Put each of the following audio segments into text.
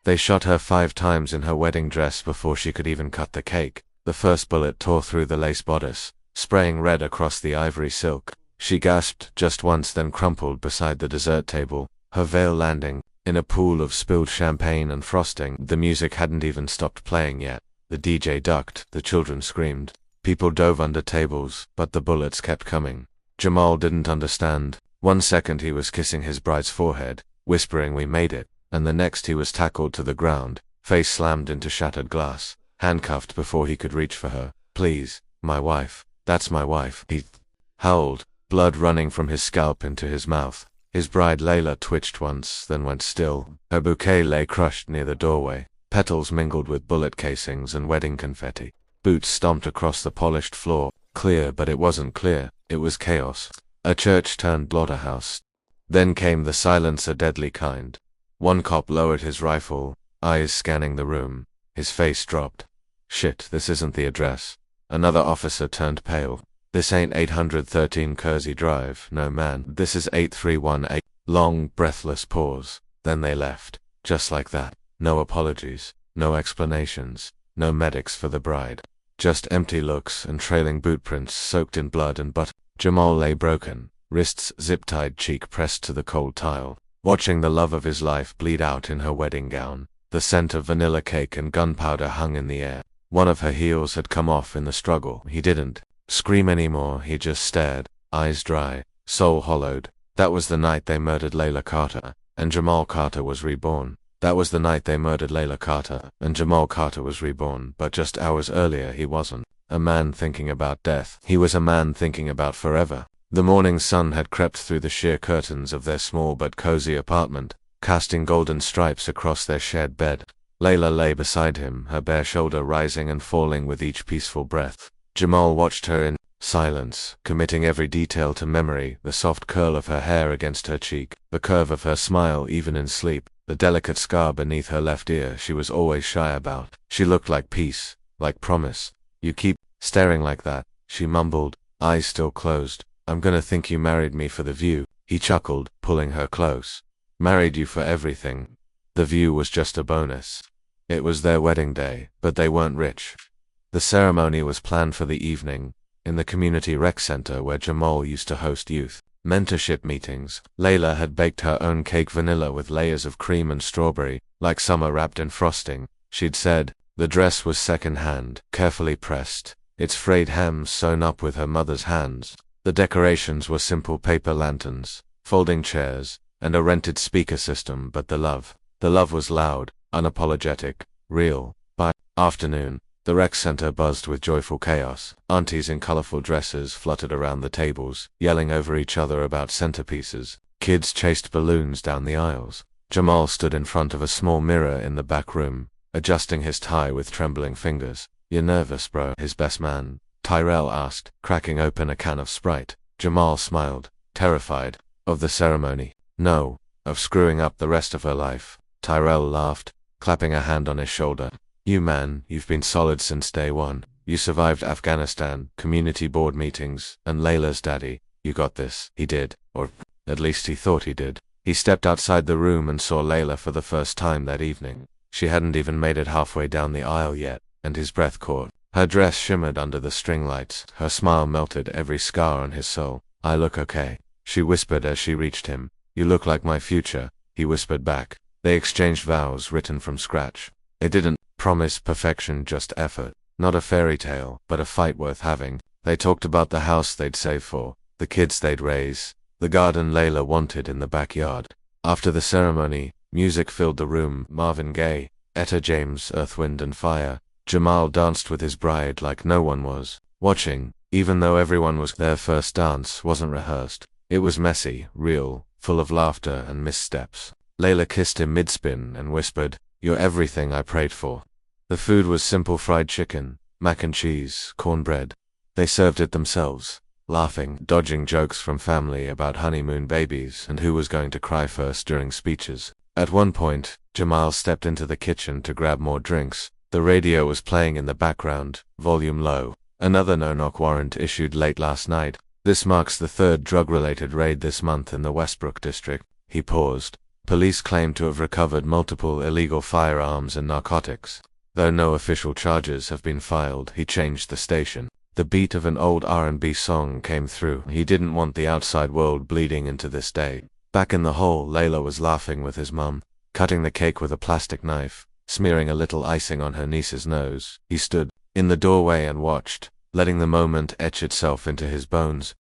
They shot her 5 times in her wedding dress before she could even cut the cake. The first bullet tore through the lace bodice, spraying red across the ivory silk. She gasped just once, then crumpled beside the dessert table, her veil landing in a pool of spilled champagne and frosting. The music hadn't even stopped playing yet. The DJ ducked, the children screamed. People dove under tables, but the bullets kept coming. Jamal didn't understand. 1 second he was kissing his bride's forehead, whispering "we made it," and the next he was tackled to the ground, face slammed into shattered glass, handcuffed before he could reach for her. "Please, my wife, that's my wife," he howled, blood running from his scalp into his mouth. His bride Layla twitched once, then went still. Her bouquet lay crushed near the doorway, petals mingled with bullet casings and wedding confetti. Boots stomped across the polished floor, clear, but it wasn't clear, it was chaos. A church turned slaughterhouse. Then came the silence, a deadly kind. One cop lowered his rifle, eyes scanning the room. His face dropped. "Shit, this isn't the address." Another officer turned pale. "This ain't 813 Kersey Drive, no man, this is 8318. Long, breathless pause. Then they left. Just like that. No apologies, no explanations, no medics for the bride. Just empty looks and trailing boot prints soaked in blood and butter. Jamal lay broken, wrists zip-tied, cheek pressed to the cold tile, watching the love of his life bleed out in her wedding gown. The scent of vanilla cake and gunpowder hung in the air. One of her heels had come off in the struggle. He didn't scream anymore, he just stared, eyes dry, soul hollowed. That was the night they murdered Layla Carter, and Jamal Carter was reborn. That was the night they murdered Layla Carter, and Jamal Carter was reborn, but just hours earlier he wasn't. A man thinking about death. He was a man thinking about forever. The morning sun had crept through the sheer curtains of their small but cozy apartment, casting golden stripes across their shared bed. Layla lay beside him, her bare shoulder rising and falling with each peaceful breath. Jamal watched her in silence, committing every detail to memory, the soft curl of her hair against her cheek, the curve of her smile even in sleep, the delicate scar beneath her left ear she was always shy about. She looked like peace, like promise. "You keep staring like that," she mumbled, eyes still closed. "I'm gonna think you married me for the view," he chuckled, pulling her close. "Married you for everything. The view was just a bonus." It was their wedding day, but they weren't rich. The ceremony was planned for the evening, in the community rec center where Jamal used to host youth mentorship meetings. Layla had baked her own cake, vanilla with layers of cream and strawberry, like summer wrapped in frosting. She'd said the dress was second-hand, carefully pressed, its frayed hems sewn up with her mother's hands. The decorations were simple paper lanterns, folding chairs, and a rented speaker system, but the love was loud, unapologetic, real. By afternoon, the rec center buzzed with joyful chaos. Aunties in colorful dresses fluttered around the tables, yelling over each other about centerpieces. Kids chased balloons down the aisles. Jamal stood in front of a small mirror in the back room, adjusting his tie with trembling fingers. "You nervous, bro?" his best man, Tyrell, asked, cracking open a can of Sprite. Jamal smiled, terrified. "Of the ceremony? No. Of screwing up the rest of her life." Tyrell laughed, clapping a hand on his shoulder. "You man, you've been solid since day one. You survived Afghanistan, community board meetings, and Layla's daddy. You got this." He did, or at least he thought he did. He stepped outside the room and saw Layla for the first time that evening. She hadn't even made it halfway down the aisle yet, and his breath caught. Her dress shimmered under the string lights, her smile melted every scar on his soul. "I look okay," she whispered as she reached him. "You look like my future," he whispered back. They exchanged vows written from scratch. They didn't promise perfection, just effort. Not a fairy tale, but a fight worth having. They talked about the house they'd save for, the kids they'd raise, the garden Layla wanted in the backyard. After the ceremony, music filled the room. Marvin Gaye, Etta James, Earth, Wind and Fire. Jamal danced with his bride like no one was watching, even though everyone was. Their first dance wasn't rehearsed. It was messy, real, full of laughter and missteps. Layla kissed him mid-spin and whispered, "You're everything I prayed for." The food was simple: fried chicken, mac and cheese, cornbread. They served it themselves, laughing, dodging jokes from family about honeymoon babies and who was going to cry first during speeches. At one point, Jamal stepped into the kitchen to grab more drinks. The radio was playing in the background, volume low. "Another no-knock warrant issued late last night. This marks the third drug-related raid this month in the Westbrook district." He paused. Police claimed to have recovered multiple illegal firearms and narcotics. Though no official charges have been filed, he changed the station. The beat of an old R&B song came through. He didn't want the outside world bleeding into this day. Back in the hole, Layla was laughing with his mum, cutting the cake with a plastic knife, smearing a little icing on her niece's nose. He stood in the doorway and watched, letting the moment etch itself into his bones.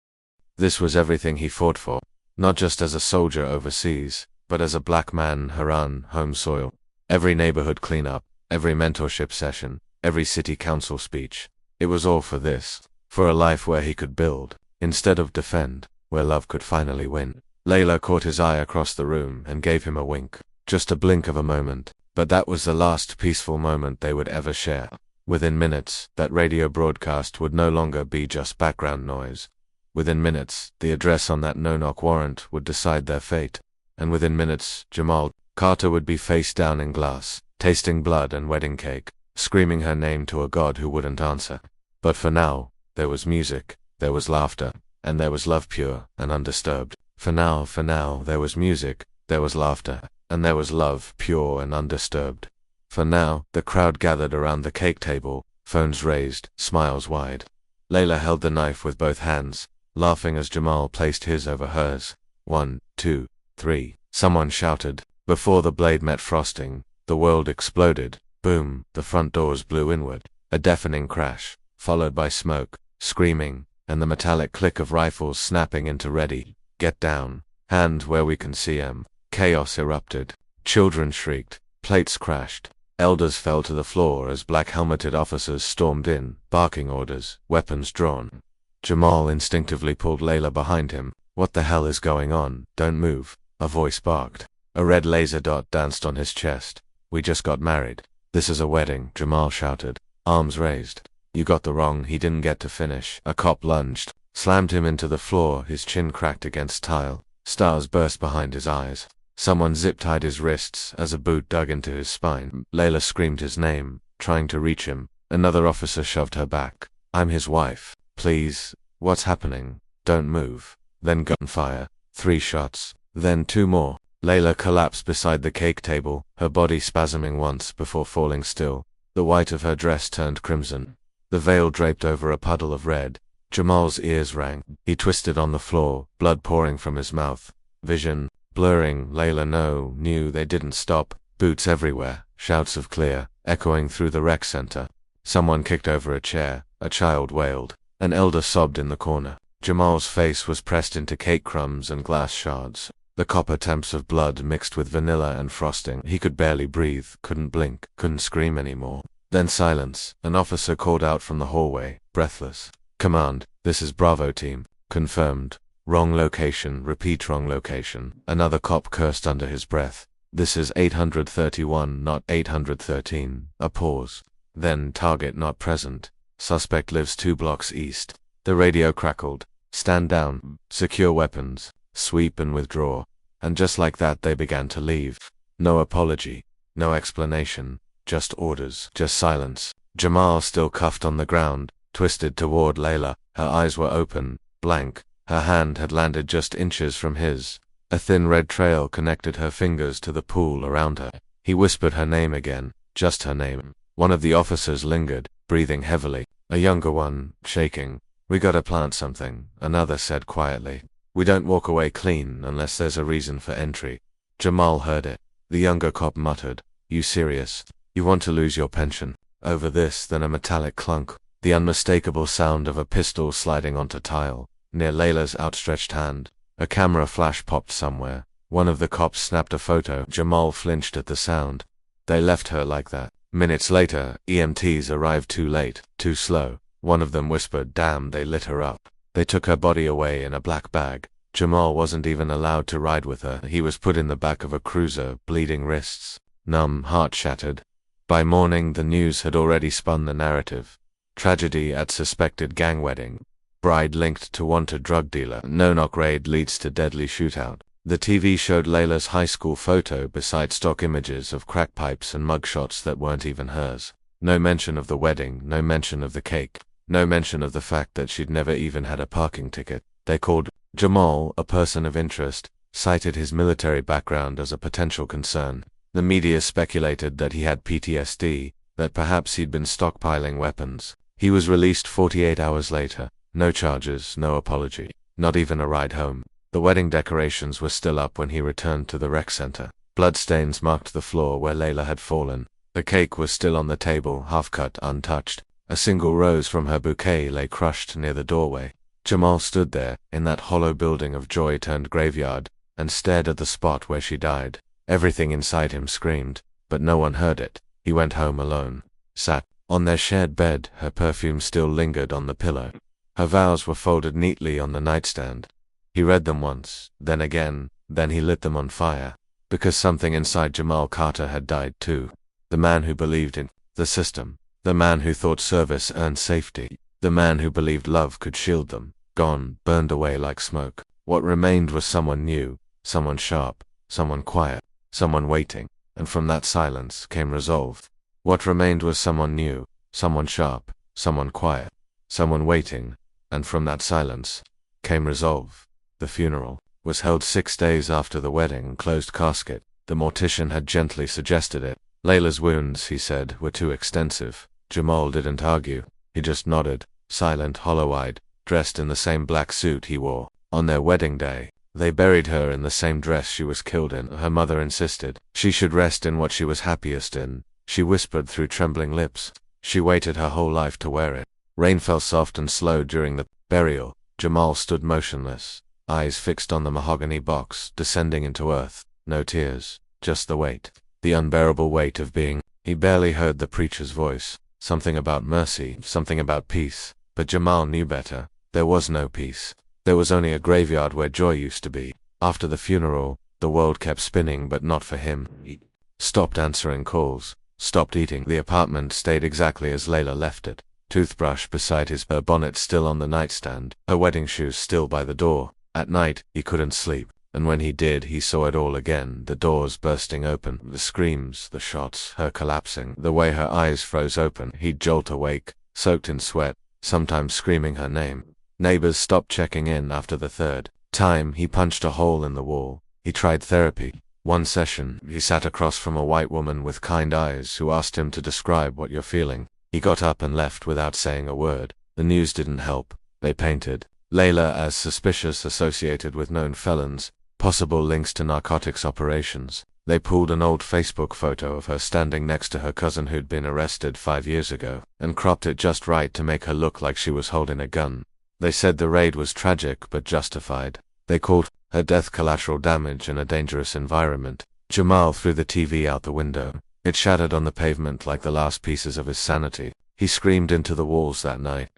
This was everything he fought for, not just as a soldier overseas, but as a black man, Haran, home soil. Every neighborhood cleanup, every mentorship session, every city council speech. It was all for this, for a life where he could build, instead of defend, where love could finally win. Layla caught his eye across the room and gave him a wink. Just a blink of a moment, but that was the last peaceful moment they would ever share. Within minutes, that radio broadcast would no longer be just background noise. Within minutes, the address on that no-knock warrant would decide their fate. And within minutes, Jamal Carter would be face down in glass, tasting blood and wedding cake, screaming her name to a god who wouldn't answer. But for now, there was music, there was laughter, and there was love pure and undisturbed. For now, there was music, there was laughter, and there was love pure and undisturbed. For now, the crowd gathered around the cake table, phones raised, smiles wide. Layla held the knife with both hands, laughing as Jamal placed his over hers. 1, 2, 3, someone shouted. Before the blade met frosting, the world exploded. Boom, the front doors blew inward. A deafening crash, followed by smoke, screaming, and the metallic click of rifles snapping into ready. Get down. Hand where we can see 'em. Chaos erupted. Children shrieked. Plates crashed. Elders fell to the floor as black-helmeted officers stormed in, barking orders, weapons drawn. Jamal instinctively pulled Layla behind him. What the hell is going on? Don't move. A voice barked. A red laser dot danced on his chest. We just got married. This is a wedding, Jamal shouted, arms raised. You got the wrong, he didn't get to finish. A cop lunged, slammed him into the floor, his chin cracked against tile. Stars burst behind his eyes. Someone zip-tied his wrists as a boot dug into his spine. Layla screamed his name, trying to reach him. Another officer shoved her back. I'm his wife. Please. What's happening? Don't move. Then gunfire. 3 shots. Then 2 more. Layla collapsed beside the cake table, her body spasming once before falling still. The white of her dress turned crimson. The veil draped over a puddle of red. Jamal's ears rang. He twisted on the floor, blood pouring from his mouth. Vision blurring. Layla knew they didn't stop. Boots everywhere, shouts of clear, echoing through the rec center. Someone kicked over a chair. A child wailed. An elder sobbed in the corner. Jamal's face was pressed into cake crumbs and glass shards. The copper temps of blood mixed with vanilla and frosting. He could barely breathe, couldn't blink, couldn't scream anymore. Then silence. An officer called out from the hallway, breathless. Command, this is Bravo team. Confirmed. Wrong location, repeat wrong location. Another cop cursed under his breath. This is 831, not 813. A pause. Then target not present. Suspect lives 2 blocks east. The radio crackled. Stand down. Secure weapons. Sweep and withdraw. And just like that they began to leave. No apology. No explanation. Just orders. Just silence. Jamal still cuffed on the ground, twisted toward Layla. Her eyes were open, blank. Her hand had landed just inches from his. A thin red trail connected her fingers to the pool around her. He whispered her name again. Just her name. One of the officers lingered, breathing heavily. A younger one, shaking. We gotta plant something, another said quietly. We don't walk away clean unless there's a reason for entry. Jamal heard it. The younger cop muttered. You serious? You want to lose your pension? Over this, then a metallic clunk. The unmistakable sound of a pistol sliding onto tile. Near Layla's outstretched hand. A camera flash popped somewhere. One of the cops snapped a photo. Jamal flinched at the sound. They left her like that. Minutes later, EMTs arrived too late, too slow. One of them whispered, damn, they lit her up. They took her body away in a black bag. Jamal wasn't even allowed to ride with her. He was put in the back of a cruiser, bleeding wrists, numb, heart shattered. By morning, the news had already spun the narrative. Tragedy at suspected gang wedding. Bride linked to wanted drug dealer. No-knock raid leads to deadly shootout. The TV showed Layla's high school photo beside stock images of crack pipes and mugshots that weren't even hers. No mention of the wedding, no mention of the cake. No mention of the fact that she'd never even had a parking ticket. They called Jamal a person of interest, cited his military background as a potential concern. The media speculated that he had PTSD, that perhaps he'd been stockpiling weapons. He was released 48 hours later. No charges, no apology, not even a ride home. The wedding decorations were still up when he returned to the rec center. Bloodstains marked the floor where Layla had fallen. The cake was still on the table, half-cut, untouched. A single rose from her bouquet lay crushed near the doorway. Jamal stood there, in that hollow building of joy-turned graveyard, and stared at the spot where she died. Everything inside him screamed, but no one heard it. He went home alone. Sat on their shared bed, her perfume still lingered on the pillow. Her vows were folded neatly on the nightstand. He read them once, then again, then he lit them on fire. Because something inside Jamal Carter had died too. The man who believed in the system. The man who thought service earned safety. The man who believed love could shield them. Gone, burned away like smoke. What remained was someone new, someone sharp, someone quiet, someone waiting. And from that silence came resolve. What remained was someone new, someone sharp, someone quiet, someone waiting. And from that silence came resolve. The funeral was held 6 days after the wedding, closed casket. The mortician had gently suggested it. Layla's wounds, he said, were too extensive. Jamal didn't argue. He just nodded, silent, hollow-eyed, dressed in the same black suit he wore on their wedding day. They buried her in the same dress she was killed in. Her mother insisted she should rest in what she was happiest in. She whispered through trembling lips. She waited her whole life to wear it. Rain fell soft and slow during the burial. Jamal stood motionless, eyes fixed on the mahogany box, descending into earth. No tears, just the weight. The unbearable weight of being. He barely heard the preacher's voice. Something about mercy, something about peace. But Jamal knew better. There was no peace. There was only a graveyard where joy used to be. After the funeral, the world kept spinning, but not for him. He stopped answering calls, stopped eating. The apartment stayed exactly as Layla left it. Toothbrush beside her bonnet still on the nightstand, her wedding shoes still by the door. At night, he couldn't sleep, and when he did, he saw it all again, the doors bursting open, the screams, the shots, her collapsing, the way her eyes froze open. He'd jolt awake, soaked in sweat, sometimes screaming her name. Neighbors stopped checking in after the third time. He punched a hole in the wall. He tried therapy. One session, he sat across from a white woman with kind eyes who asked him to describe what you're feeling. He got up and left without saying a word. The news didn't help. They painted Layla as suspicious, associated with known felons, possible links to narcotics operations. They pulled an old Facebook photo of her standing next to her cousin who'd been arrested 5 years ago, and cropped it just right to make her look like she was holding a gun. They said the raid was tragic but justified. They called her death collateral damage in a dangerous environment. Jamal threw the TV out the window. It shattered on the pavement like the last pieces of his sanity. He screamed into the walls that night.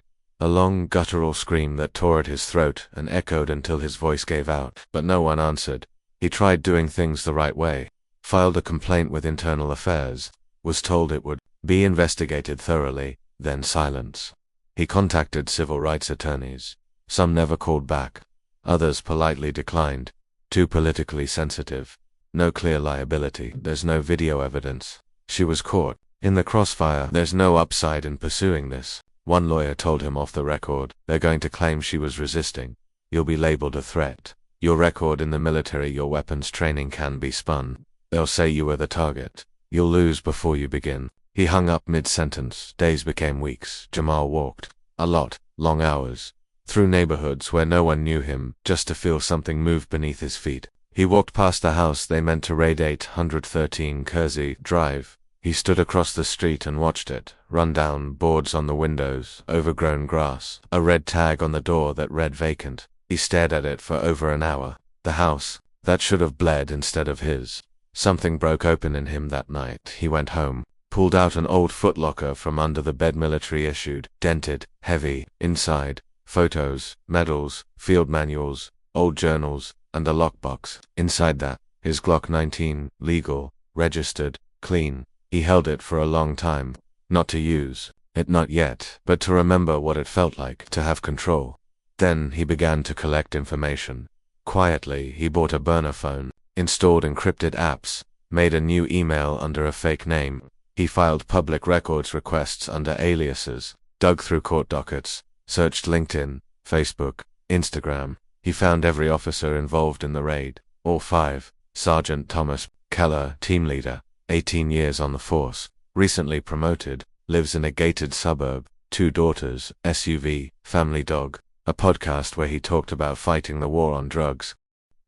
A long, guttural scream that tore at his throat and echoed until his voice gave out, but no one answered. He tried doing things the right way. Filed a complaint with Internal Affairs. Was told it would be investigated thoroughly, then silence. He contacted civil rights attorneys. Some never called back. Others politely declined. Too politically sensitive. No clear liability. There's no video evidence. She was caught in the crossfire. There's no upside in pursuing this. One lawyer told him off the record, they're going to claim she was resisting. You'll be labeled a threat. Your record in the military, your weapons training can be spun. They'll say you were the target. You'll lose before you begin. He hung up mid-sentence. Days became weeks. Jamal walked. A lot. Long hours. Through neighborhoods where no one knew him, just to feel something move beneath his feet. He walked past the house they meant to raid, 813 Kersey Drive. He stood across the street and watched it. Run-down boards on the windows, overgrown grass, a red tag on the door that read vacant. He stared at it for over an hour. The house that should have bled instead of his. Something broke open in him that night. He went home, pulled out an old footlocker from under the bed, military issued, dented, heavy. Inside, photos, medals, field manuals, old journals, and a lockbox. Inside that, his Glock 19, legal, registered, clean. He held it for a long time. Not to use it, not yet, but to remember what it felt like to have control. Then he began to collect information. Quietly, he bought a burner phone, installed encrypted apps, made a new email under a fake name. He filed public records requests under aliases, dug through court dockets, searched LinkedIn, Facebook, Instagram. He found every officer involved in the raid. All 5. Sergeant Thomas Keller, team leader, 18 years on the force, recently promoted, lives in a gated suburb, 2 daughters, SUV, family dog, a podcast where he talked about fighting the war on drugs.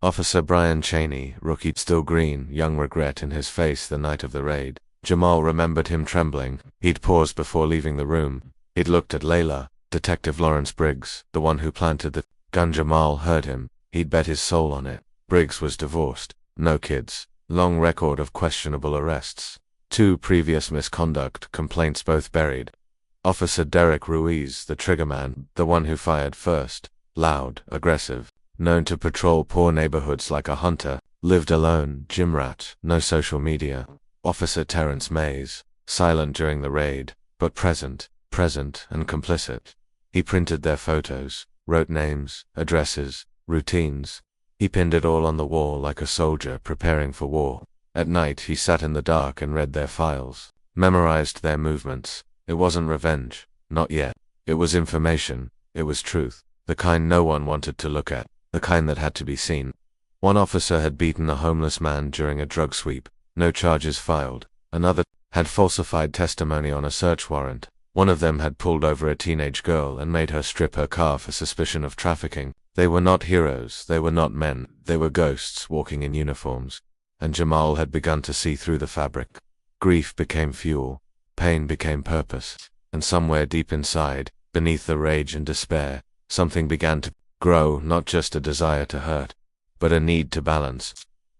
Officer Brian Cheney, rookie, still green, young regret in his face the night of the raid. Jamal remembered him trembling. He'd paused before leaving the room. He'd looked at Layla, Detective Lawrence Briggs, the one who planted the gun. Jamal heard him. He'd bet his soul on it. Briggs was divorced, no kids, long record of questionable arrests, 2 previous misconduct complaints both buried. Officer Derek Ruiz, the triggerman, the one who fired first, loud, aggressive, known to patrol poor neighborhoods like a hunter, lived alone, gym rat, no social media. Officer Terrence Mays, silent during the raid, but present and complicit. He printed their photos, wrote names, addresses, routines. He pinned it all on the wall like a soldier preparing for war. At night he sat in the dark and read their files, memorized their movements. It wasn't revenge, not yet. It was information, it was truth, the kind no one wanted to look at, the kind that had to be seen. One officer had beaten a homeless man during a drug sweep, no charges filed. Another had falsified testimony on a search warrant. One of them had pulled over a teenage girl and made her strip her car for suspicion of trafficking. They were not heroes, they were not men, they were ghosts walking in uniforms. And Jamal had begun to see through the fabric. Grief became fuel, pain became purpose, and somewhere deep inside, beneath the rage and despair, something began to grow, not just a desire to hurt, but a need to balance.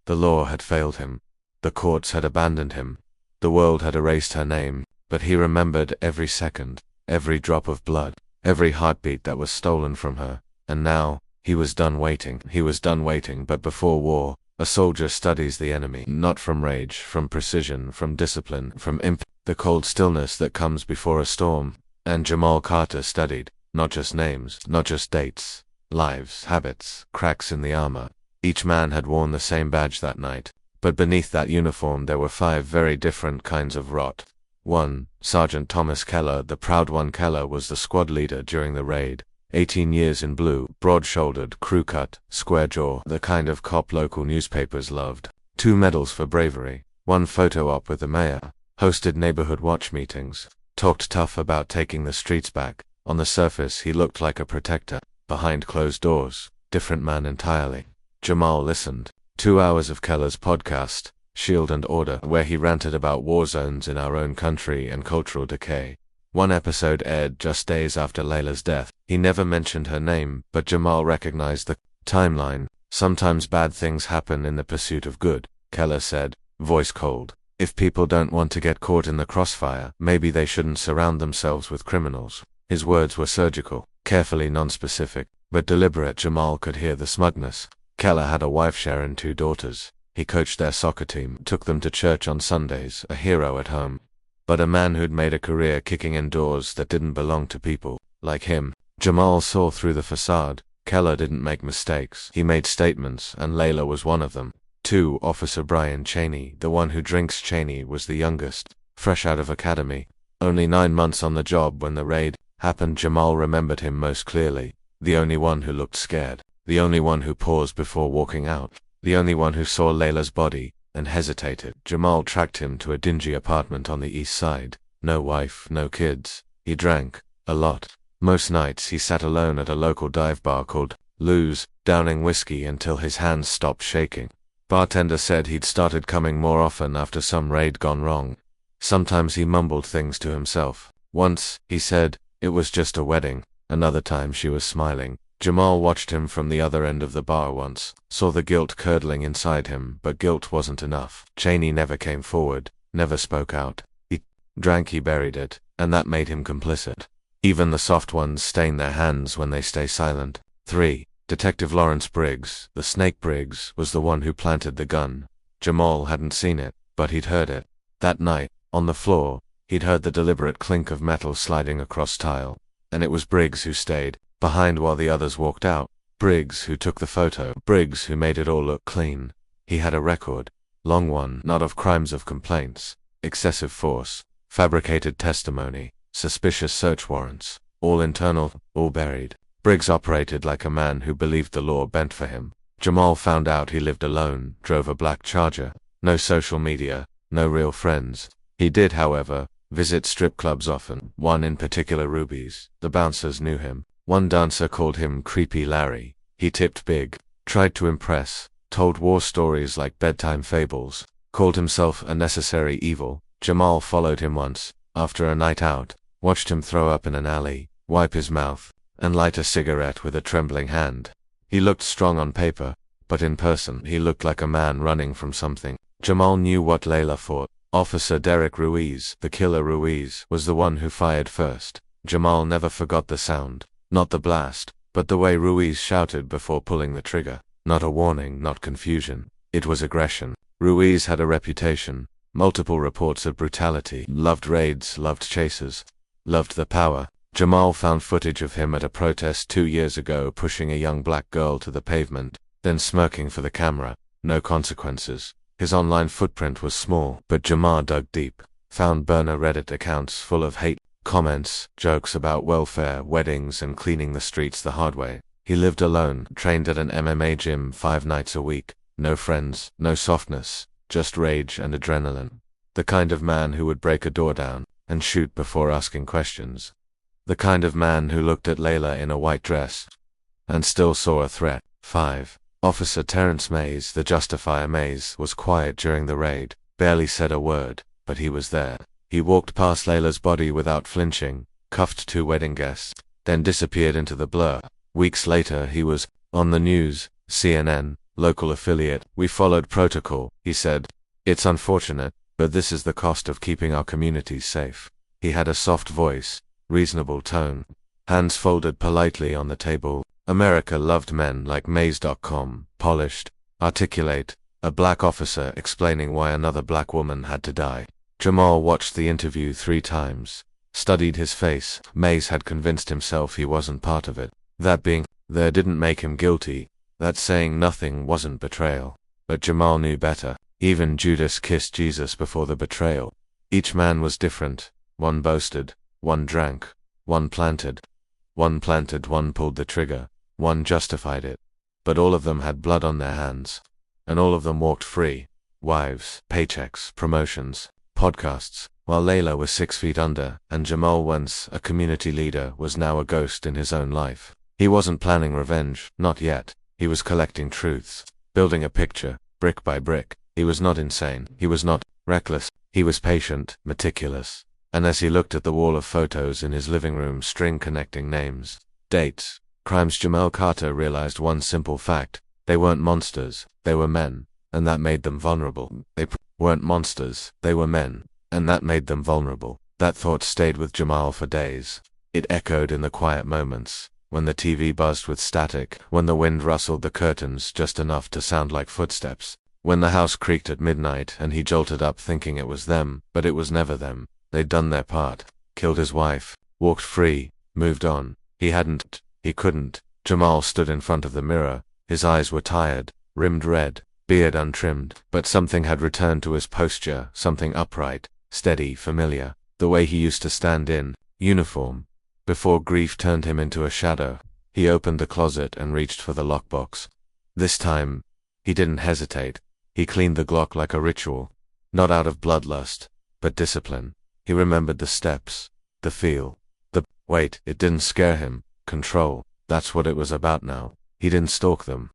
The law had failed him. The courts had abandoned him. The world had erased her name, but he remembered every second, every drop of blood, every heartbeat that was stolen from her. And now, he was done waiting. He was done waiting, but before war, a soldier studies the enemy, not from rage, from precision, from discipline, from the cold stillness that comes before a storm. And Jamal Carter studied, not just names, not just dates, lives, habits, cracks in the armor. Each man had worn the same badge that night, but beneath that uniform there were 5 very different kinds of rot. 1. Sergeant Thomas Keller, the proud one. Keller was the squad leader during the raid. 18 years in blue, broad-shouldered, crew-cut, square jaw, the kind of cop local newspapers loved. 2 medals for bravery, 1 photo op with the mayor, hosted neighborhood watch meetings, talked tough about taking the streets back. On the surface he looked like a protector. Behind closed doors, different man entirely. Jamal listened. 2 hours of Keller's podcast, Shield and Order, where he ranted about war zones in our own country and cultural decay. 1 episode aired just days after Layla's death. He never mentioned her name, but Jamal recognized the timeline. Sometimes bad things happen in the pursuit of good, Keller said, voice cold. If people don't want to get caught in the crossfire, maybe they shouldn't surround themselves with criminals. His words were surgical, carefully nonspecific, but deliberate. Jamal could hear the smugness. Keller had a wife, Sharon, 2 daughters. He coached their soccer team, took them to church on Sundays, a hero at home. But a man who'd made a career kicking in doors that didn't belong to people like him. Jamal saw through the facade. Keller didn't make mistakes. He made statements, and Layla was one of them. 2. Officer Brian Cheney, the one who drinks. Cheney was the youngest, fresh out of academy. Only 9 months on the job when the raid happened. Jamal remembered him most clearly. The only one who looked scared. The only one who paused before walking out. The only one who saw Layla's body and hesitated. Jamal tracked him to a dingy apartment on the east side. No wife, no kids. He drank a lot. Most nights he sat alone at a local dive bar called Lou's, downing whiskey until his hands stopped shaking. Bartender said he'd started coming more often after some raid gone wrong. Sometimes he mumbled things to himself. Once, he said, it was just a wedding. Another time she was smiling. Jamal watched him from the other end of the bar once, saw the guilt curdling inside him, but guilt wasn't enough. Cheney never came forward, never spoke out. He drank, he buried it, and that made him complicit. Even the soft ones stain their hands when they stay silent. 3. Detective Lawrence Briggs, the Snake Briggs, was the one who planted the gun. Jamal hadn't seen it, but he'd heard it. That night, on the floor, he'd heard the deliberate clink of metal sliding across tile. And it was Briggs who stayed behind while the others walked out. Briggs who took the photo. Briggs who made it all look clean. He had a record. Long one, not of crimes, of complaints, excessive force, fabricated testimony, suspicious search warrants, all internal, all buried. Briggs operated like a man who believed the law bent for him. Jamal found out he lived alone, drove a black Charger, no social media, no real friends. He did, however, visit strip clubs often, one in particular Ruby's. The bouncers knew him. One dancer called him Creepy Larry. He tipped big, tried to impress, told war stories like bedtime fables, called himself a necessary evil. Jamal followed him once, after a night out, watched him throw up in an alley, wipe his mouth, and light a cigarette with a trembling hand. He looked strong on paper, but in person he looked like a man running from something. Jamal knew what Layla thought. Officer Derek Ruiz, the killer Ruiz, was the one who fired first. Jamal never forgot the sound. Not the blast, but the way Ruiz shouted before pulling the trigger. Not a warning, not confusion. It was aggression. Ruiz had a reputation. Multiple reports of brutality. Loved raids, loved chases. Loved the power. Jamal found footage of him at a protest 2 years ago pushing a young black girl to the pavement, then smirking for the camera. No consequences. His online footprint was small, but Jamal dug deep. Found burner Reddit accounts full of hate, comments, jokes about welfare, weddings, and cleaning the streets the hard way. He lived alone, trained at an MMA gym 5 nights a week. No friends, no softness, just rage and adrenaline. The kind of man who would break a door down and shoot before asking questions. The kind of man who looked at Layla in a white dress and still saw a threat. 5. Officer Terrence Mays, the Justifier Mays, was quiet during the raid, barely said a word, but he was there. He walked past Layla's body without flinching, cuffed 2 wedding guests, then disappeared into the blur. Weeks later he was on the news, CNN, local affiliate. We followed protocol, he said. It's unfortunate, but this is the cost of keeping our communities safe. He had a soft voice, reasonable tone, hands folded politely on the table. America loved men like Mays.com, polished, articulate, a black officer explaining why another black woman had to die. Jamal watched the interview 3 times, studied his face. Mays had convinced himself he wasn't part of it. That being there didn't make him guilty. That saying nothing wasn't betrayal. But Jamal knew better. Even Judas kissed Jesus before the betrayal. Each man was different. One boasted, one drank, one planted, one pulled the trigger, one justified it. But all of them had blood on their hands. And all of them walked free. Wives, paychecks, promotions, podcasts. While Layla was 6 feet under, and Jamal, once a community leader, was now a ghost in his own life. He wasn't planning revenge, not yet. He was collecting truths, building a picture, brick by brick. He was not insane. He was not reckless. He was patient, meticulous. And as he looked at the wall of photos in his living room, string connecting names, dates, crimes, Jamal Carter realized one simple fact. They weren't monsters, they were men, and that made them vulnerable. They weren't monsters, they were men, and that made them vulnerable. That thought stayed with Jamal for days. It echoed in the quiet moments, when the TV buzzed with static, when the wind rustled the curtains just enough to sound like footsteps, when the house creaked at midnight and he jolted up thinking it was them, but it was never them. They'd done their part, killed his wife, walked free, moved on. He hadn't, he couldn't. Jamal stood in front of the mirror. His eyes were tired, rimmed red, beard untrimmed, but something had returned to his posture, something upright, steady, familiar, the way he used to stand in uniform. Before grief turned him into a shadow, he opened the closet and reached for the lockbox. This time, he didn't hesitate. He cleaned the Glock like a ritual, not out of bloodlust, but discipline. He remembered the steps, the feel, the wait. It didn't scare him. Control. That's what it was about now. He didn't stalk them.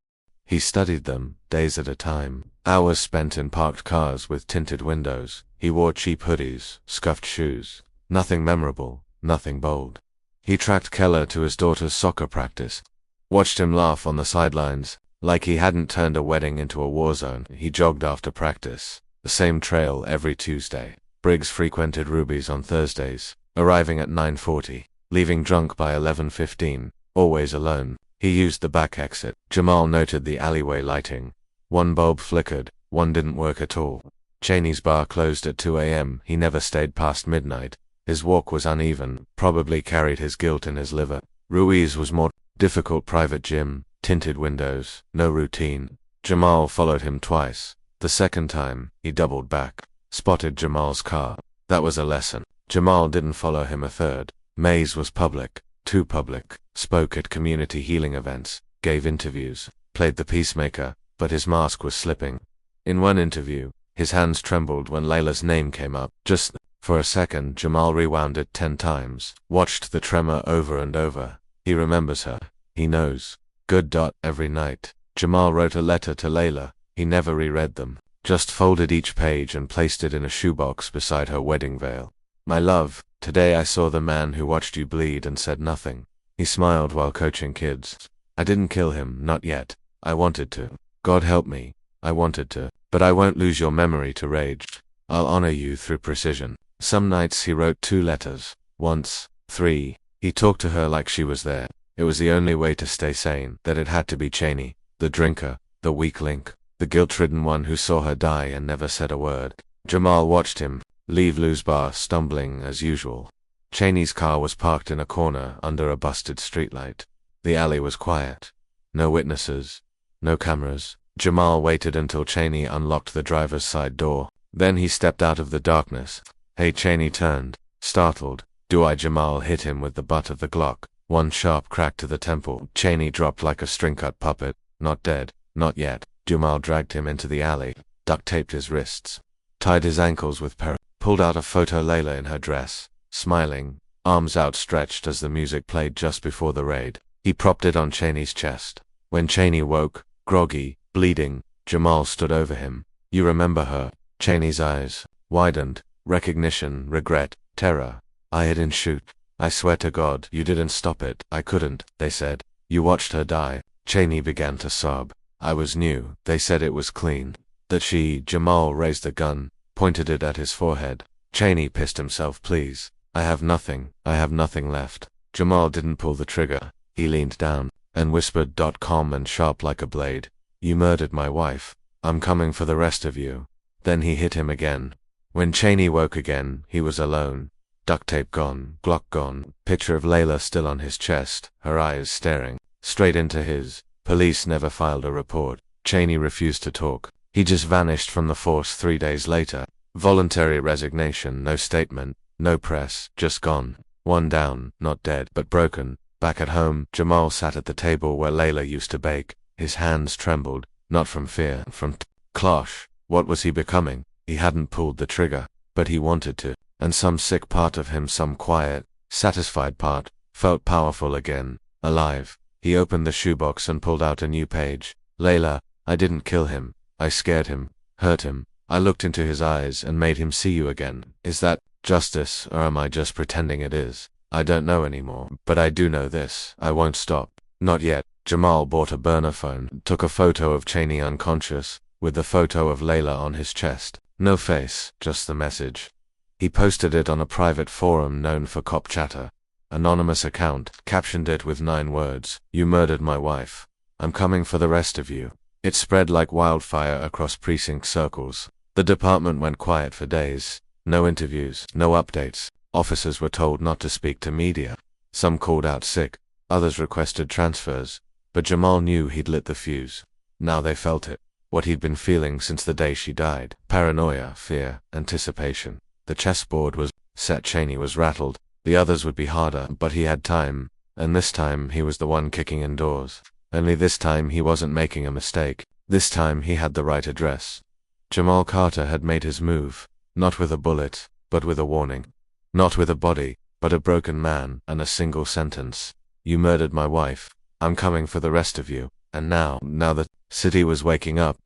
He studied them, days at a time, hours spent in parked cars with tinted windows. He wore cheap hoodies, scuffed shoes. Nothing memorable, nothing bold. He tracked Keller to his daughter's soccer practice, watched him laugh on the sidelines, like he hadn't turned a wedding into a war zone. He jogged after practice, the same trail every Tuesday. Briggs frequented Ruby's on Thursdays, arriving at 9:40, leaving drunk by 11:15, always alone. He used the back exit. Jamal noted the alleyway lighting. One bulb flickered, one didn't work at all. Cheney's bar closed at 2 a.m. He never stayed past midnight. His walk was uneven, probably carried his guilt in his liver. Ruiz was more difficult. Private gym, tinted windows, no routine. Jamal followed him twice. The second time, he doubled back, spotted Jamal's car. That was a lesson. Jamal didn't follow him a third. Mays was public, too public, spoke at community healing events, gave interviews. played the peacemaker, but his mask was slipping. In one interview, his hands trembled when Layla's name came up. Just for a second, Jamal rewound it 10 times, watched the tremor over and over. He remembers her. He knows. Good. Every night, Jamal wrote a letter to Layla. He never reread them, just folded each page and placed it in a shoebox beside her wedding veil. My love, today I saw the man who watched you bleed and said nothing. He smiled while coaching kids. I didn't kill him, not yet. I wanted to. God help me. I wanted to. But I won't lose your memory to rage. I'll honor you through precision. Some nights he wrote 2 letters. Once, 3. He talked to her like she was there. It was the only way to stay sane, that it had to be Cheney, the drinker, the weak link, the guilt-ridden one who saw her die and never said a word. Jamal watched him leave Lou's bar, stumbling as usual. Cheney's car was parked in a corner under a busted streetlight. The alley was quiet. No witnesses. No cameras. Jamal waited until Cheney unlocked the driver's side door. Then he stepped out of the darkness. Hey, Cheney turned, startled. Do I? Jamal hit him with the butt of the Glock. One sharp crack to the temple. Cheney dropped like a string-cut puppet. Not dead. Not yet. Jamal dragged him into the alley, duct-taped his wrists, tied his ankles with pulled out a photo Layla in her dress, smiling, arms outstretched as the music played just before the raid. He propped it on Cheney's chest. When Cheney woke, groggy, bleeding, Jamal stood over him. You remember her? Cheney's eyes widened. Recognition, regret, terror. I didn't shoot. I swear to God, you didn't stop it. I couldn't, they said. You watched her die. Cheney began to sob. I was new. They said it was clean. That she. Jamal raised the gun, pointed it at his forehead. Cheney pissed himself. Please. I have nothing left. Jamal didn't pull the trigger. He leaned down and whispered, calm and sharp like a blade. You murdered my wife. I'm coming for the rest of you. Then he hit him again. When Cheney woke again, he was alone. Duct tape gone, Glock gone, picture of Layla still on his chest, her eyes staring straight into his. Police never filed a report. Cheney refused to talk. He just vanished from the force 3 days later. Voluntary resignation, no statement, no press, just gone. One down, not dead, but broken. Back at home, Jamal sat at the table where Layla used to bake. His hands trembled, not from fear, from clash. What was he becoming? He hadn't pulled the trigger, but he wanted to, and some sick part of him, some quiet, satisfied part, felt powerful again, alive. He opened the shoebox and pulled out a new page. Layla, I didn't kill him. I scared him, hurt him. I looked into his eyes and made him see you again. Is that justice, or am I just pretending it is? I don't know anymore, but I do know this. I won't stop. Not yet. Jamal bought a burner phone, took a photo of Cheney unconscious, with the photo of Layla on his chest. No face, just the message. He posted it on a private forum known for cop chatter. Anonymous account, captioned it with 9 words. You murdered my wife. I'm coming for the rest of you. It spread like wildfire across precinct circles. The department went quiet for days. No interviews, no updates. Officers were told not to speak to media. Some called out sick. Others requested transfers. But Jamal knew he'd lit the fuse. Now they felt it. What he'd been feeling since the day she died. Paranoia, fear, anticipation. The chessboard was set. Cheney was rattled. The others would be harder, but he had time. And this time he was the one kicking indoors. Only this time he wasn't making a mistake. This time he had the right address. Jamal Carter had made his move. Not with a bullet, but with a warning. Not with a body, but a broken man and a single sentence. You murdered my wife. I'm coming for the rest of you. And now the city was waking up.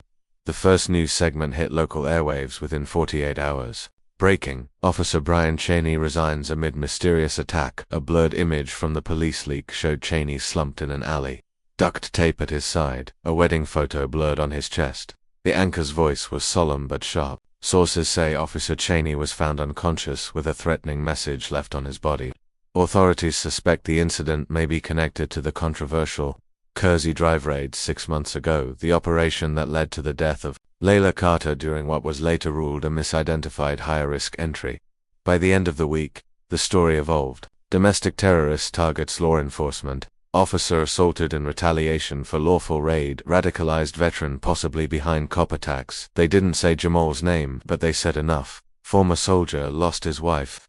The first news segment hit local airwaves within 48 hours. Breaking. Officer Brian Cheney resigns amid mysterious attack. A blurred image from the police leak showed Cheney slumped in an alley. Duct tape at his side. A wedding photo blurred on his chest. The anchor's voice was solemn but sharp. Sources say Officer Cheney was found unconscious with a threatening message left on his body. Authorities suspect the incident may be connected to the controversial Kersey Drive raid 6 months ago, the operation that led to the death of Layla Carter during what was later ruled a misidentified high-risk entry. By the end of the week, the story evolved. Domestic terrorist targets law enforcement. Officer assaulted in retaliation for lawful raid. Radicalized veteran possibly behind cop attacks. They didn't say Jamal's name, but they said enough. Former soldier lost his wife.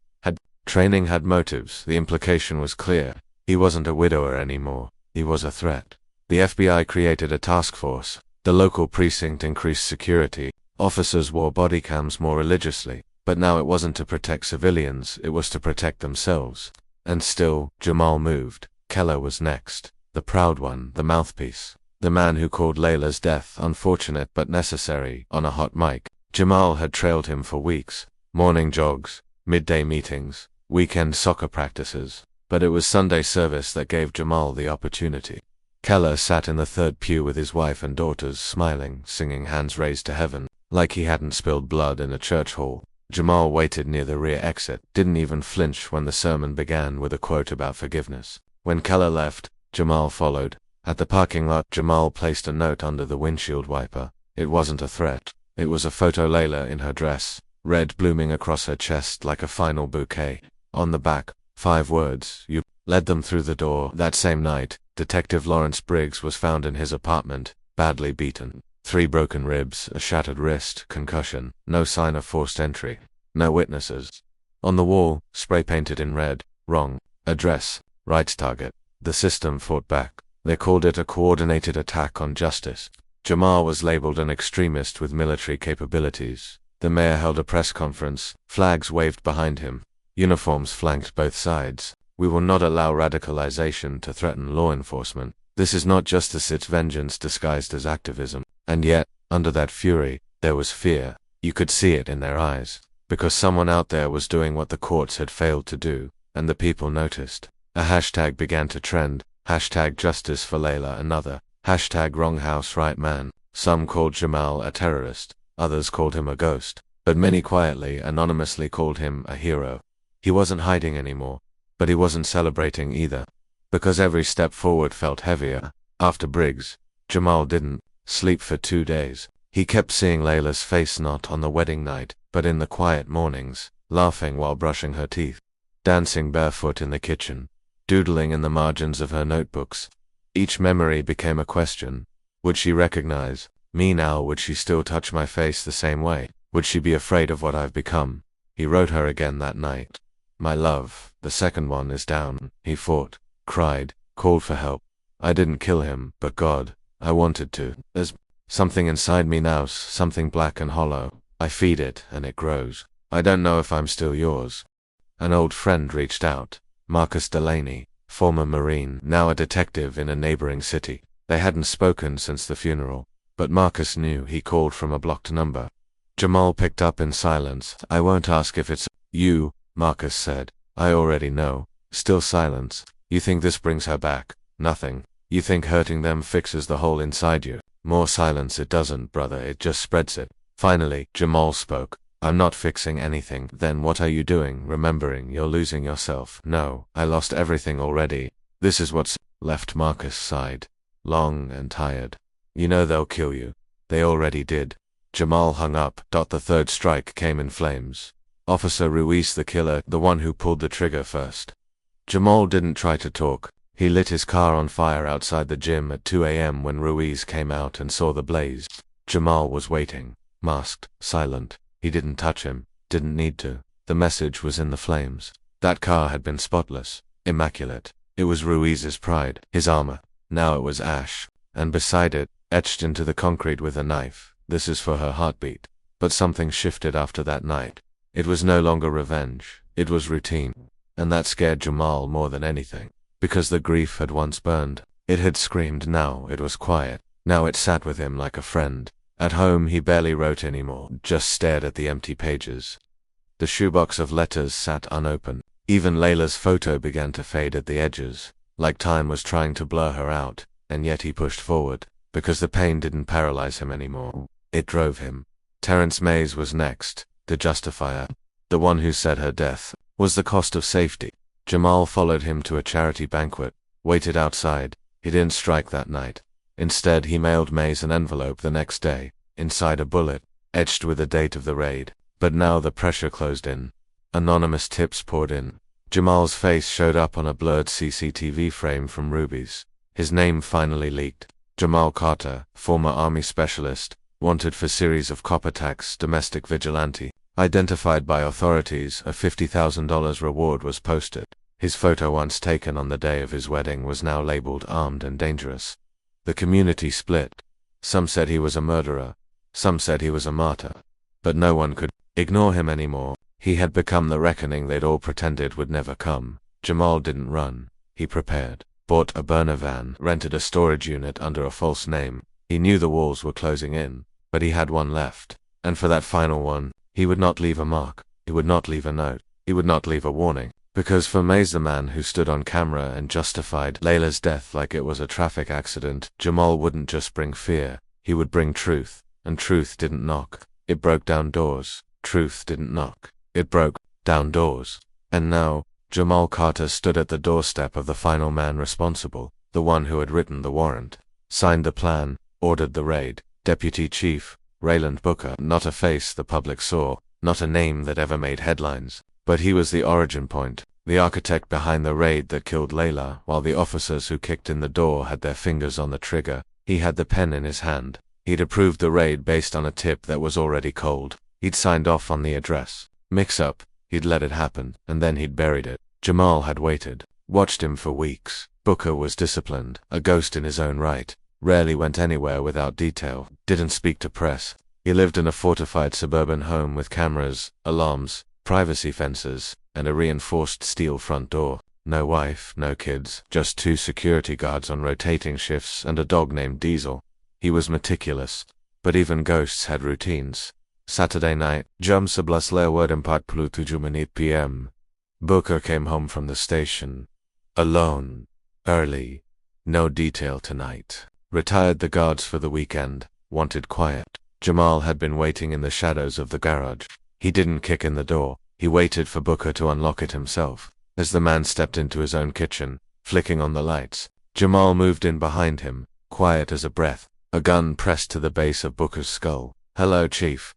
Training had motives. The implication was clear. He wasn't a widower anymore. He was a threat. The FBI created a task force. The local precinct increased security. Officers wore body cams more religiously. But now it wasn't to protect civilians, it was to protect themselves. And still, Jamal moved. Keller was next. The proud one, the mouthpiece. The man who called Layla's death unfortunate but necessary on a hot mic. Jamal had trailed him for weeks. Morning jogs, midday meetings, weekend soccer practices. But it was Sunday service that gave Jamal the opportunity. Keller sat in the third pew with his wife and daughters, smiling, singing hands raised to heaven, like he hadn't spilled blood in a church hall. Jamal waited near the rear exit, didn't even flinch when the sermon began with a quote about forgiveness. When Keller left, Jamal followed. At the parking lot, Jamal placed a note under the windshield wiper. It wasn't a threat. It was a photo Layla in her dress, red blooming across her chest like a final bouquet. On the back, 5 words, "You led them through the door." That same night, Detective Lawrence Briggs was found in his apartment, badly beaten. 3 broken ribs, a shattered wrist, concussion, no sign of forced entry. No witnesses. On the wall, spray painted in red, wrong address, right target. The system fought back. They called it a coordinated attack on justice. Jamal was labeled an extremist with military capabilities. The mayor held a press conference, flags waved behind him. Uniforms flanked both sides. "We will not allow radicalization to threaten law enforcement. This is not justice, it's vengeance disguised as activism." And yet, under that fury, there was fear. You could see it in their eyes. Because someone out there was doing what the courts had failed to do, and the people noticed. A hashtag began to trend. Hashtag justice for Layla, another. Hashtag wrong house, right man. Some called Jamal a terrorist. Others called him a ghost. But many quietly, anonymously called him a hero. He wasn't hiding anymore. But he wasn't celebrating either. Because every step forward felt heavier. After Briggs, Jamal didn't sleep for 2 days. He kept seeing Layla's face, not on the wedding night, but in the quiet mornings, laughing while brushing her teeth, dancing barefoot in the kitchen, doodling in the margins of her notebooks. Each memory became a question. Would she recognize me now? Would she still touch my face the same way? Would she be afraid of what I've become? He wrote her again that night. "My love, the second one is down." He fought, cried, called for help. "I didn't kill him, but God, I wanted to. There's something inside me now, something black and hollow. I feed it, and it grows. I don't know if I'm still yours." An old friend reached out. Marcus Delaney, former Marine, now a detective in a neighboring city. They hadn't spoken since the funeral, but Marcus knew. He called from a blocked number. Jamal picked up in silence. "I won't ask if it's you," Marcus said. "I already know." Still silence. "You think this brings her back?" "Nothing." "You think hurting them fixes the hole inside you?" More silence. "It doesn't, brother, it just spreads it." Finally, Jamal spoke. "I'm not fixing anything." "Then what are you doing?" "Remembering you're losing yourself." "No, I lost everything already. This is what's left." Marcus sighed, long and tired. "You know they'll kill you." "They already did." Jamal hung up. The third strike came in flames. Officer Ruiz, the killer, the one who pulled the trigger first. Jamal didn't try to talk. He lit his car on fire outside the gym at 2 a.m. when Ruiz came out and saw the blaze. Jamal was waiting, masked, silent. He didn't touch him, didn't need to. The message was in the flames. That car had been spotless, immaculate. It was Ruiz's pride, his armor. Now it was ash, and beside it, etched into the concrete with a knife, "This is for her heartbeat." But something shifted after that night. It was no longer revenge, it was routine. And that scared Jamal more than anything. Because the grief had once burned. It had screamed. Now it was quiet. Now it sat with him like a friend. At home he barely wrote anymore, just stared at the empty pages. The shoebox of letters sat unopened. Even Layla's photo began to fade at the edges, like time was trying to blur her out, and yet he pushed forward, because the pain didn't paralyze him anymore. It drove him. Terrence Mays was next, the justifier. The one who said her death was the cost of safety. Jamal followed him to a charity banquet, waited outside. He didn't strike that night. Instead, he mailed Mays an envelope the next day, inside a bullet, etched with the date of the raid. But now the pressure closed in. Anonymous tips poured in. Jamal's face showed up on a blurred CCTV frame from Ruby's. His name finally leaked. Jamal Carter, former Army specialist, wanted for series of cop attacks, domestic vigilante. Identified by authorities, a $50,000 reward was posted. His photo, once taken on the day of his wedding, was now labeled armed and dangerous. The community split. Some said he was a murderer. Some said he was a martyr. But no one could ignore him anymore. He had become the reckoning they'd all pretended would never come. Jamal didn't run. He prepared. Bought a burner van, rented a storage unit under a false name. He knew the walls were closing in, but he had one left. And for that final one, he would not leave a mark. He would not leave a note. He would not leave a warning. Because for Mays, the man who stood on camera and justified Layla's death like it was a traffic accident, Jamal wouldn't just bring fear, he would bring truth. And truth didn't knock. It broke down doors. Truth didn't knock. It broke down doors. And now, Jamal Carter stood at the doorstep of the final man responsible, the one who had written the warrant, signed the plan, ordered the raid. Deputy Chief Rayland Booker, not a face the public saw, not a name that ever made headlines. But he was the origin point, the architect behind the raid that killed Layla. While the officers who kicked in the door had their fingers on the trigger, he had the pen in his hand. He'd approved the raid based on a tip that was already cold. He'd signed off on the address. Mix-up. He'd let it happen, and then he'd buried it. Jamal had waited, watched him for weeks. Booker was disciplined, a ghost in his own right, rarely went anywhere without detail, didn't speak to press. He lived in a fortified suburban home with cameras, alarms, privacy fences, and a reinforced steel front door. No wife, no kids, just 2 security guards on rotating shifts and a dog named Diesel. He was meticulous, but even ghosts had routines. Saturday night, jam 11:47 p.m. Booker came home from the station. Alone. Early. No detail tonight. Retired the guards for the weekend. Wanted quiet. Jamal had been waiting in the shadows of the garage. He didn't kick in the door. He waited for Booker to unlock it himself. As the man stepped into his own kitchen, flicking on the lights, Jamal moved in behind him, quiet as a breath, a gun pressed to the base of Booker's skull. "Hello, Chief."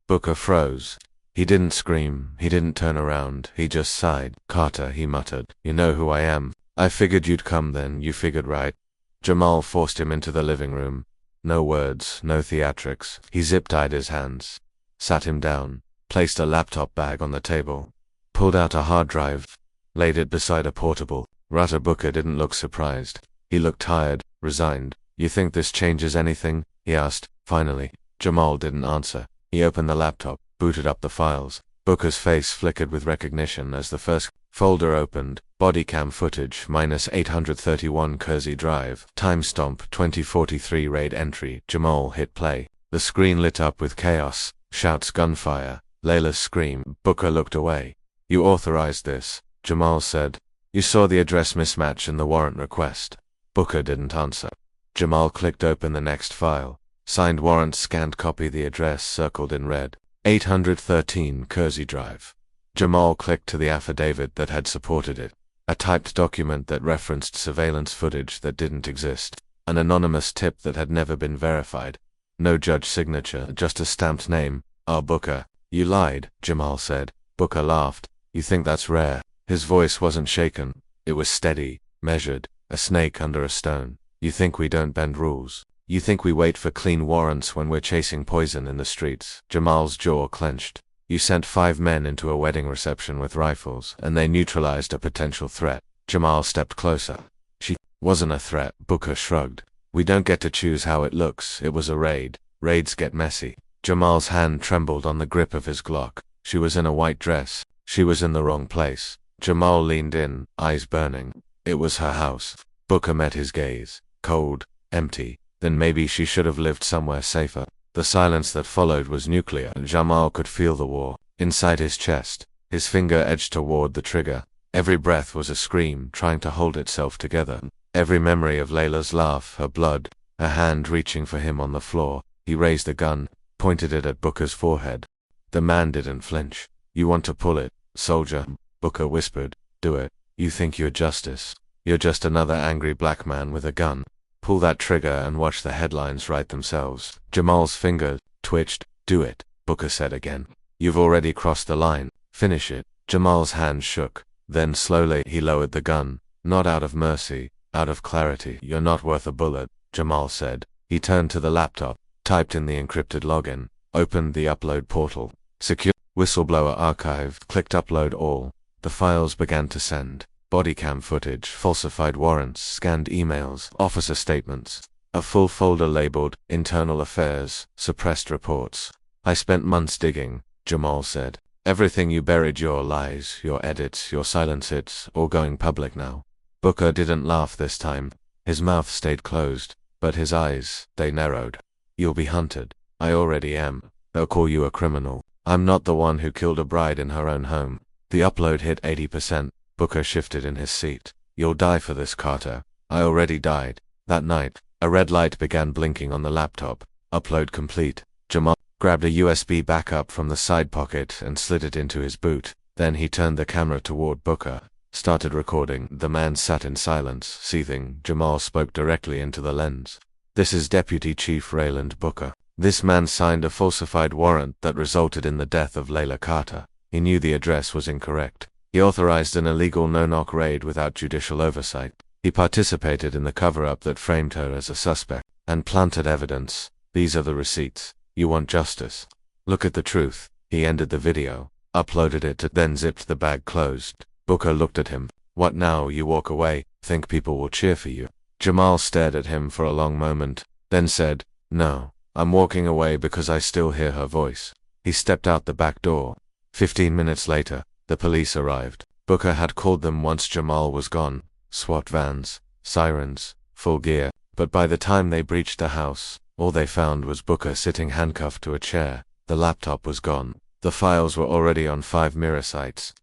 Booker froze. He didn't scream, he didn't turn around, he just sighed. "Carter," he muttered, "you know who I am. I figured you'd come then, you figured right." Jamal forced him into the living room. No words, no theatrics. He zip-tied his hands, sat him down, placed a laptop bag on the table, pulled out a hard drive, laid it beside a portable. Rutter Booker didn't look surprised. He looked tired, resigned. "You think this changes anything?" he asked, finally. Jamal didn't answer. He opened the laptop, booted up the files. Booker's face flickered with recognition as the first folder opened. Bodycam footage, -831 Kersey Drive, timestamp 2043 raid entry. Jamal hit play. The screen lit up with chaos, shouts, gunfire, Layla's scream. Booker looked away. "You authorized this," Jamal said. "You saw the address mismatch in the warrant request." Booker didn't answer. Jamal clicked open the next file. Signed warrant, scanned copy, the address circled in red. 813 Kersey Drive. Jamal clicked to the affidavit that had supported it. A typed document that referenced surveillance footage that didn't exist. An anonymous tip that had never been verified. No judge signature, just a stamped name. "Ah, Booker, you lied," Jamal said. Booker laughed. "You think that's rare?" His voice wasn't shaken. It was steady, measured, a snake under a stone. "You think we don't bend rules? You think we wait for clean warrants when we're chasing poison in the streets?" Jamal's jaw clenched. "You sent 5 men into a wedding reception with rifles, and they neutralized a potential threat." Jamal stepped closer. "She wasn't a threat," Booker shrugged. "We don't get to choose how it looks. It was a raid. Raids get messy." Jamal's hand trembled on the grip of his Glock. She was in a white dress. She was in the wrong place. Jamal leaned in, eyes burning. It was her house. Booker met his gaze. Cold, empty. Then maybe she should have lived somewhere safer. The silence that followed was nuclear. Jamal could feel the war inside his chest. His finger edged toward the trigger. Every breath was a scream, trying to hold itself together. Every memory of Layla's laugh, her blood, her hand reaching for him on the floor. He raised the gun, pointed it at Booker's forehead. The man didn't flinch. "You want to pull it, soldier?" Booker whispered. "Do it. You think you're justice. You're just another angry black man with a gun. Pull that trigger and watch the headlines write themselves." Jamal's finger twitched. "Do it," Booker said again. "You've already crossed the line. Finish it." Jamal's hand shook. Then slowly he lowered the gun. Not out of mercy, out of clarity. "You're not worth a bullet," Jamal said. He turned to the laptop, typed in the encrypted login, opened the upload portal. Secure whistleblower archive, clicked upload all. The files began to send. Bodycam footage, falsified warrants, scanned emails, officer statements. A full folder labeled, Internal Affairs, Suppressed Reports. I spent months digging, Jamal said. Everything you buried, your lies, your edits, your silences, all going public now. Booker didn't laugh this time. His mouth stayed closed, but his eyes, they narrowed. You'll be hunted. I already am. They'll call you a criminal. I'm not the one who killed a bride in her own home. The upload hit 80%. Booker shifted in his seat. You'll die for this, Carter. I already died. That night, a red light began blinking on the laptop. Upload complete. Jamal grabbed a USB backup from the side pocket and slid it into his boot. Then he turned the camera toward Booker, started recording. The man sat in silence, seething. Jamal spoke directly into the lens. This is Deputy Chief Rayland Booker. This man signed a falsified warrant that resulted in the death of Layla Carter. He knew the address was incorrect. He authorized an illegal no-knock raid without judicial oversight. He participated in the cover-up that framed her as a suspect and planted evidence. These are the receipts. You want justice? Look at the truth. He ended the video, uploaded it, then zipped the bag closed. Booker looked at him. What now? You walk away, think people will cheer for you? Jamal stared at him for a long moment, then said, No, I'm walking away because I still hear her voice. He stepped out the back door. 15 minutes later, the police arrived. Booker had called them once Jamal was gone. SWAT vans, sirens, full gear. But by the time they breached the house, all they found was Booker sitting handcuffed to a chair. The laptop was gone. The files were already on 5 mirror sites.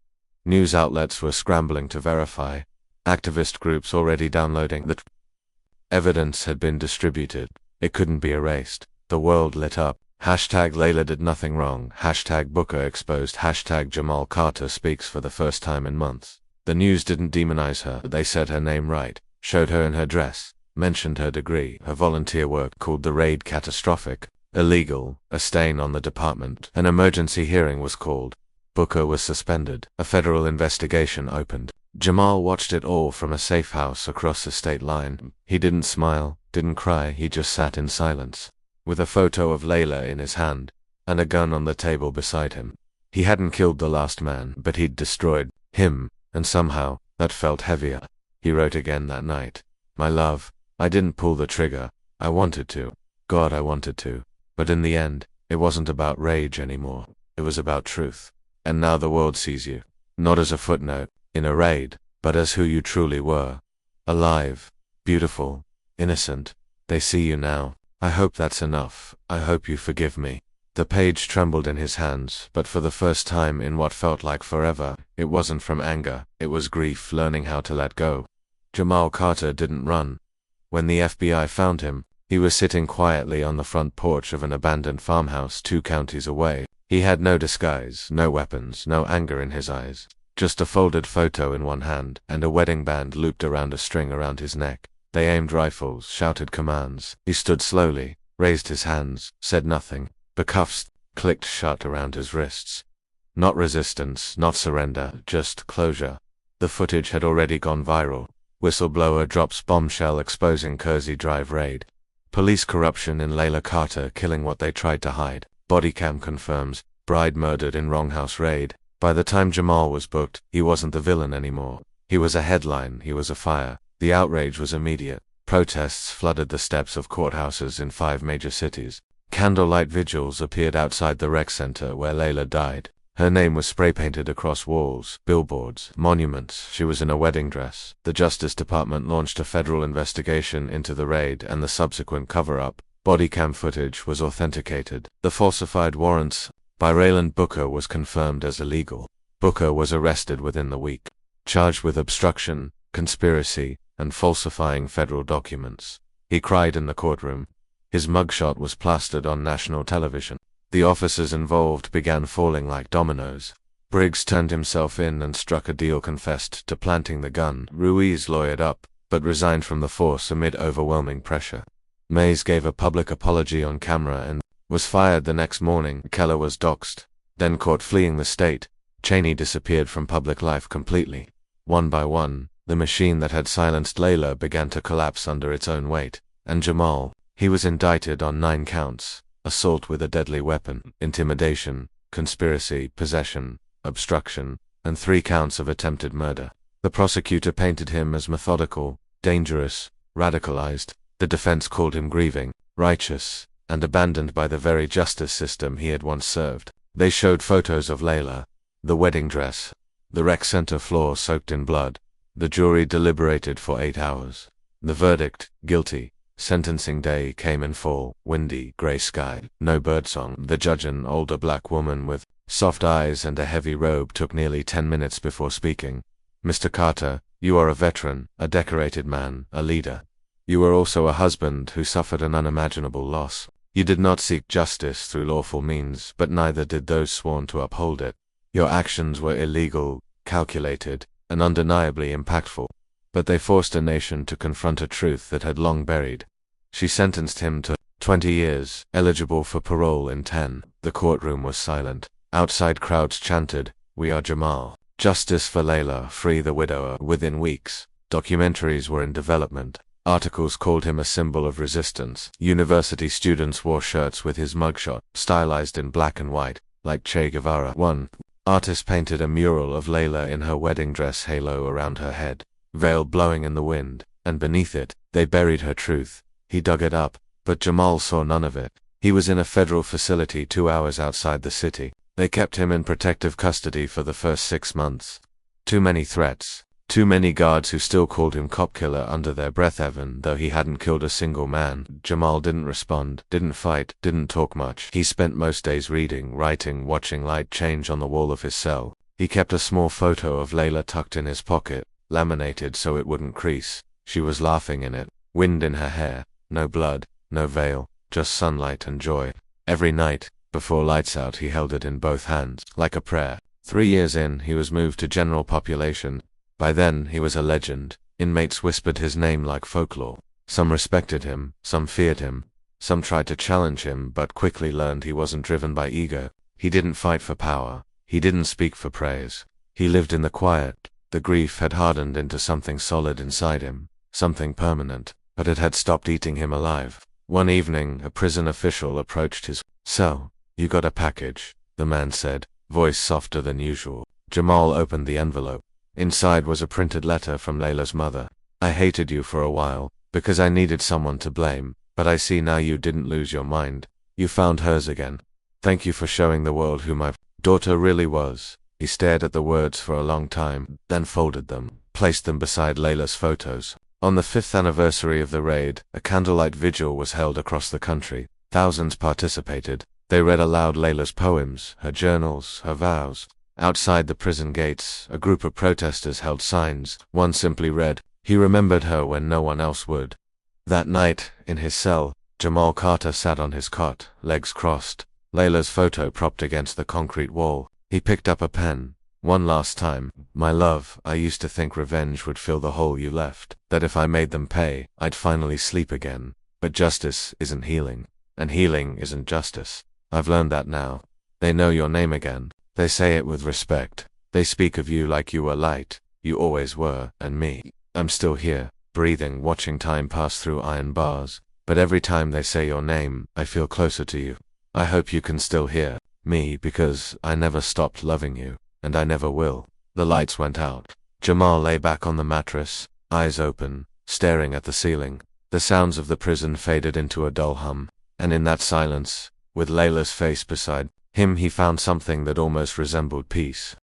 News outlets were scrambling to verify. Activist groups already downloading. The evidence had been distributed. It couldn't be erased. The world lit up. Hashtag Layla did nothing wrong. Hashtag Booker exposed. Hashtag Jamal Carter speaks for the first time in months. The news didn't demonize her. They said her name right, showed her in her dress, mentioned her degree. Her volunteer work called the raid catastrophic, illegal, a stain on the department. An emergency hearing was called. Booker was suspended. A federal investigation opened. Jamal watched it all from a safe house across the state line. He didn't smile, didn't cry. He just sat in silence, with a photo of Layla in his hand, and a gun on the table beside him. He hadn't killed the last man, but he'd destroyed him, and somehow, that felt heavier. He wrote again that night. My love, I didn't pull the trigger. I wanted to. God, I wanted to. But in the end, it wasn't about rage anymore. It was about truth. And now the world sees you, not as a footnote in a raid, but as who you truly were. Alive, beautiful, innocent. They see you now. I hope that's enough. I hope you forgive me. The page trembled in his hands, but for the first time in what felt like forever, it wasn't from anger, it was grief, learning how to let go. Jamal Carter didn't run. When the FBI found him, he was sitting quietly on the front porch of an abandoned farmhouse 2 counties away. He had no disguise, no weapons, no anger in his eyes. Just a folded photo in one hand, and a wedding band looped around a string around his neck. They aimed rifles, shouted commands. He stood slowly, raised his hands, said nothing. The cuffs clicked shut around his wrists. Not resistance, not surrender, just closure. The footage had already gone viral. Whistleblower drops bombshell exposing Kersey Drive raid. Police corruption in Layla Carter killing what they tried to hide. Bodycam confirms, bride murdered in wrong house raid. By the time Jamal was booked, he wasn't the villain anymore. He was a headline, he was a fire. The outrage was immediate. Protests flooded the steps of courthouses in 5 major cities. Candlelight vigils appeared outside the rec center where Layla died. Her name was spray-painted across walls, billboards, monuments. She was in a wedding dress. The Justice Department launched a federal investigation into the raid and the subsequent cover-up. Bodycam footage was authenticated. The falsified warrants by Rayland Booker was confirmed as illegal. Booker was arrested within the week, charged with obstruction, conspiracy, and falsifying federal documents. He cried in the courtroom. His mugshot was plastered on national television. The officers involved began falling like dominoes. Briggs turned himself in and struck a deal, confessed to planting the gun. Ruiz lawyered up, but resigned from the force amid overwhelming pressure. Mays gave a public apology on camera and was fired the next morning. Keller was doxxed, then caught fleeing the state. Cheney disappeared from public life completely. One by one, the machine that had silenced Layla began to collapse under its own weight. And Jamal, he was indicted on 9 counts. Assault with a deadly weapon, intimidation, conspiracy, possession, obstruction, and 3 counts of attempted murder. The prosecutor painted him as methodical, dangerous, radicalized. The defense called him grieving, righteous, and abandoned by the very justice system he had once served. They showed photos of Layla, the wedding dress, the rec center floor soaked in blood. The jury deliberated for 8 hours. The verdict, guilty. Sentencing day came in fall, windy, gray sky, no birdsong. The judge, an older black woman with soft eyes and a heavy robe, took nearly 10 minutes before speaking. Mr. Carter, you are a veteran, a decorated man, a leader. You were also a husband who suffered an unimaginable loss. You did not seek justice through lawful means, but neither did those sworn to uphold it. Your actions were illegal, calculated, and undeniably impactful. But they forced a nation to confront a truth that had long buried. She sentenced him to 20 years, eligible for parole in 10. The courtroom was silent. Outside crowds chanted, "We are Jamal. Justice for Layla, free the widower." Within weeks, documentaries were in development. Articles called him a symbol of resistance. University students wore shirts with his mugshot, stylized in black and white, like Che Guevara. One artist painted a mural of Layla in her wedding dress, halo around her head, veil blowing in the wind, and beneath it, they buried her truth. He dug it up, but Jamal saw none of it. He was in a federal facility 2 hours outside the city. They kept him in protective custody for the first 6 months. Too many threats. Too many guards who still called him cop killer under their breath, even though he hadn't killed a single man. Jamal didn't respond, didn't fight, didn't talk much. He spent most days reading, writing, watching light change on the wall of his cell. He kept a small photo of Layla tucked in his pocket, laminated so it wouldn't crease. She was laughing in it, wind in her hair, no blood, no veil, just sunlight and joy. Every night, before lights out, he held it in both hands, like a prayer. 3 years in, he was moved to general population. By then, he was a legend. Inmates whispered his name like folklore. Some respected him, some feared him. Some tried to challenge him, but quickly learned he wasn't driven by ego. He didn't fight for power. He didn't speak for praise. He lived in the quiet. The grief had hardened into something solid inside him, something permanent, but it had stopped eating him alive. One evening, a prison official approached his cell. "You got a package," the man said, voice softer than usual. Jamal opened the envelope. Inside was a printed letter from Layla's mother. "I hated you for a while, because I needed someone to blame, but I see now you didn't lose your mind. You found hers again. Thank you for showing the world who my daughter really was." He stared at the words for a long time, then folded them, placed them beside Layla's photos. On the 5th anniversary of the raid, a candlelight vigil was held across the country. Thousands participated. They read aloud Layla's poems, her journals, her vows. Outside the prison gates, a group of protesters held signs. One simply read, "He remembered her when no one else would." That night, in his cell, Jamal Carter sat on his cot, legs crossed, Layla's photo propped against the concrete wall. He picked up a pen. "One last time, my love, I used to think revenge would fill the hole you left, that if I made them pay, I'd finally sleep again. But justice isn't healing, and healing isn't justice. I've learned that now. They know your name again. They say it with respect. They speak of you like you were light. You always were, and me. I'm still here, breathing, watching time pass through iron bars. But every time they say your name, I feel closer to you. I hope you can still hear me, because I never stopped loving you, and I never will." The lights went out. Jamal lay back on the mattress, eyes open, staring at the ceiling. The sounds of the prison faded into a dull hum, and in that silence, with Layla's face beside him, he found something that almost resembled peace.